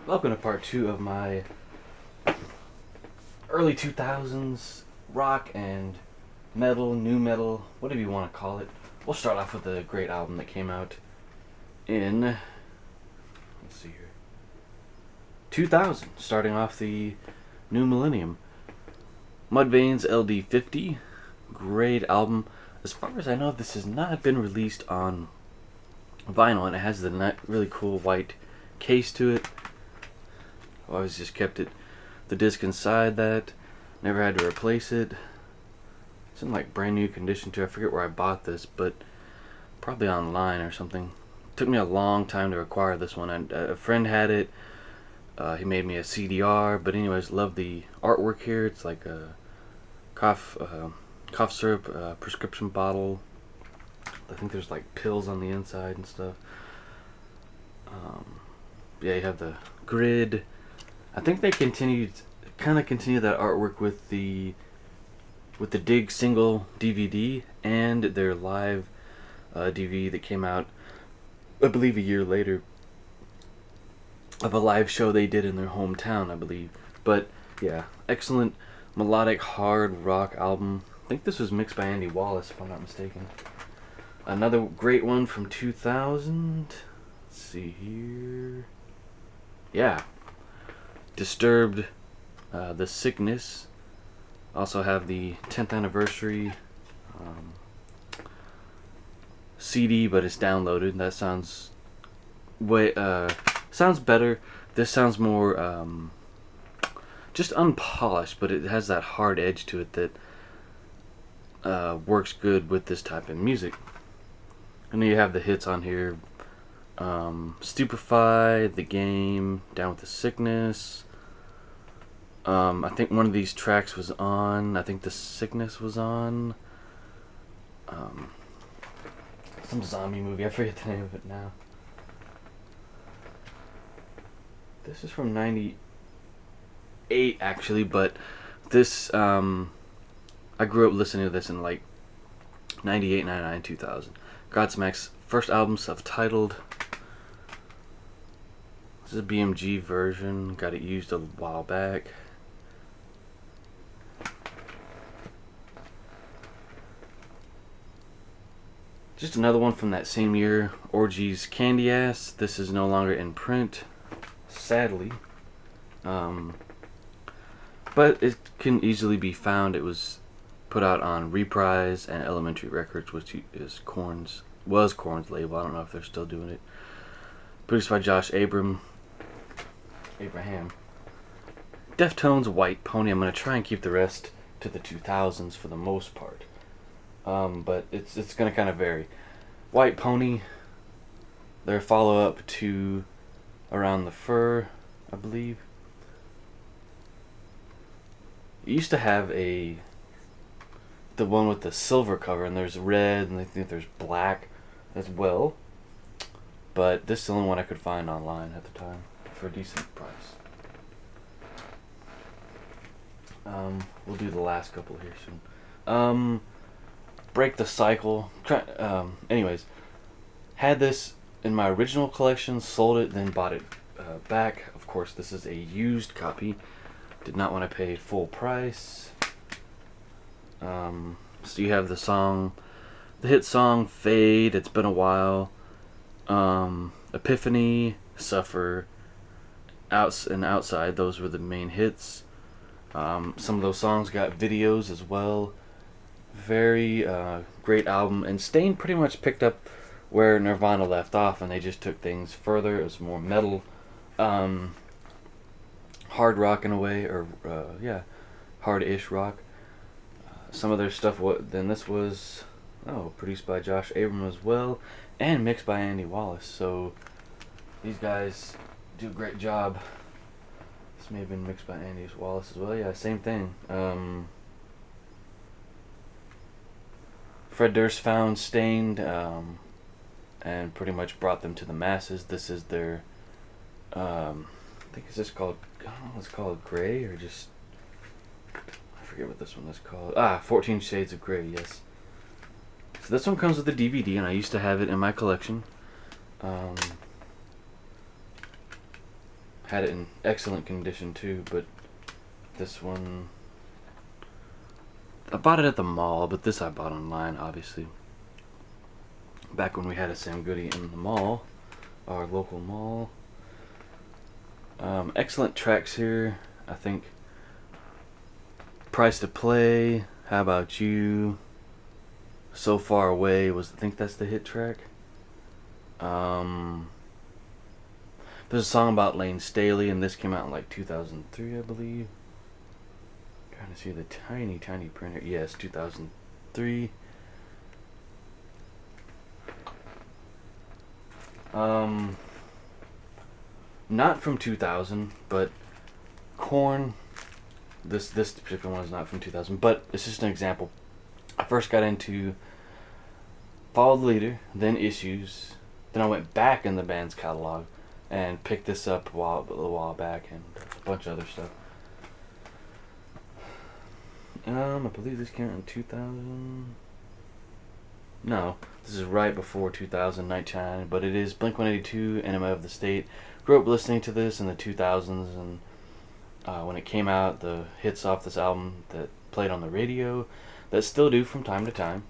Welcome to part 2 of my early 2000s rock and metal, new metal, whatever you want to call it. We'll start off with a great album that came out in, let's see here, 2000, starting off the new millennium. Mudvayne's LD50, great album. As far as I know, this has not been released on vinyl, and it has the really cool white case to it. I always just kept the disc inside that. Never had to replace it. It's in like brand new condition too. I forget where I bought this, but probably online or something. It took me a long time to acquire this one. A friend had it. He made me a CDR. But anyways, love the artwork here. It's like a cough syrup prescription bottle. I think there's like pills on the inside and stuff. Yeah, you have the grid. I think they continue that artwork with the Dig single DVD and their live DVD that came out, I believe, a year later, of a live show they did in their hometown, I believe. But yeah, excellent melodic hard rock album. I think this was mixed by Andy Wallace, if I'm not mistaken. Another great one from 2000. Let's see here. Yeah. Disturbed, The Sickness. Also have the 10th anniversary CD, but it's downloaded. That sounds sounds better. This sounds more just unpolished, but it has that hard edge to it that works good with this type of music. And then you have the hits on here. Stupefy, The Game, Down with the Sickness. I think one of these tracks was on. I think The Sickness was on. Some zombie movie. I forget the name of it now. This is from '98 actually, but this I grew up listening to this in like '98, '99, 2000. Godsmack's first album, self-titled. This is a BMG version. Got it used a while back. Just another one from that same year. Orgy's Candy Ass. This is no longer in print, sadly. But it can easily be found. It was put out on Reprise and Elementary Records, which is Korn's label. I don't know if they're still doing it. Produced by Josh Abraham. Deftones, White Pony. I'm going to try and keep the rest to the 2000s for the most part. But it's going to kind of vary. White Pony, their follow-up to Around the Fur, I believe. It used to have the one with the silver cover, and there's red, and I think there's black as well. But this is the only one I could find online at the time for a decent price. We'll do the last couple here soon. Break the Cycle. Anyways, had this in my original collection, sold it, then bought it back. Of course, this is a used copy. Did not want to pay full price. So you have the hit song Fade, It's Been a While, Epiphany, Suffer, Outside. Those were the main hits. Some of those songs got videos as well. Very great album. And Stain pretty much picked up where Nirvana left off, and they just took things further. It was more metal, hard rock in a way, or hard-ish rock. Some of their stuff, then this was produced by Josh Abraham as well, and mixed by Andy Wallace. So these guys do a great job. This may have been mixed by Andy Wallace as well. Yeah, same thing. Fred Durst found Stained and pretty much brought them to the masses. This is their, I think it's just called, I don't know, it's called Grey or just, I forget what this one is called. 14 Shades of Grey, yes. So this one comes with a DVD, and I used to have it in my collection. had it in excellent condition too, but this one, I bought it at the mall, but this I bought online, obviously. Back when we had a Sam Goody in the mall, our local mall. Excellent tracks here, I think. Price to Play, How About You, So Far Away I think that's the hit track. There's a song about Lane Staley, and this came out in like 2003, I believe. Trying to see the tiny printer. Yes, 2003. Not from 2000, but Korn. This particular one is not from 2000, but it's just an example. I first got into Follow the Leader, then Issues, then I went back in the band's catalog and picked this up a while back, and a bunch of other stuff. I believe this came out in 2000. No, this is right before 2000, 1999, but it is Blink-182, Enema of the State. Grew up listening to this in the 2000s, and when it came out, the hits off this album that played on the radio, that still do from time to time.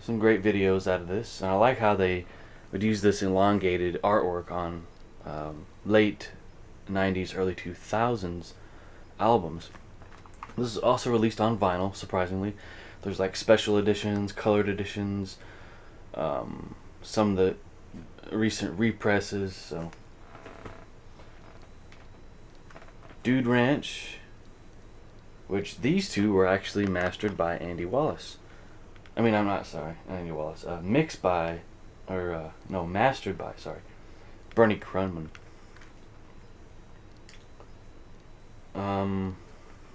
Some great videos out of this, and I like how they would use this elongated artwork on late 90s, early 2000s albums. This is also released on vinyl, surprisingly. There's like special editions, colored editions, some of the recent represses. So, Dude Ranch, which these two were actually mastered by Andy Wallace. I mean, I'm not sorry, Andy Wallace. Mastered by, Bernie Krunman.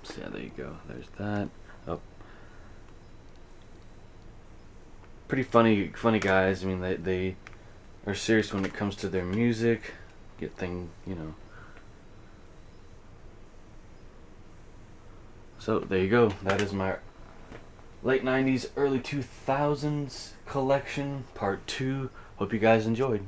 So yeah, there you go. There's that. Oh. Pretty funny guys. I mean, they are serious when it comes to their music. So there you go. That is my late 90s, early 2000s collection, part 2. Hope you guys enjoyed.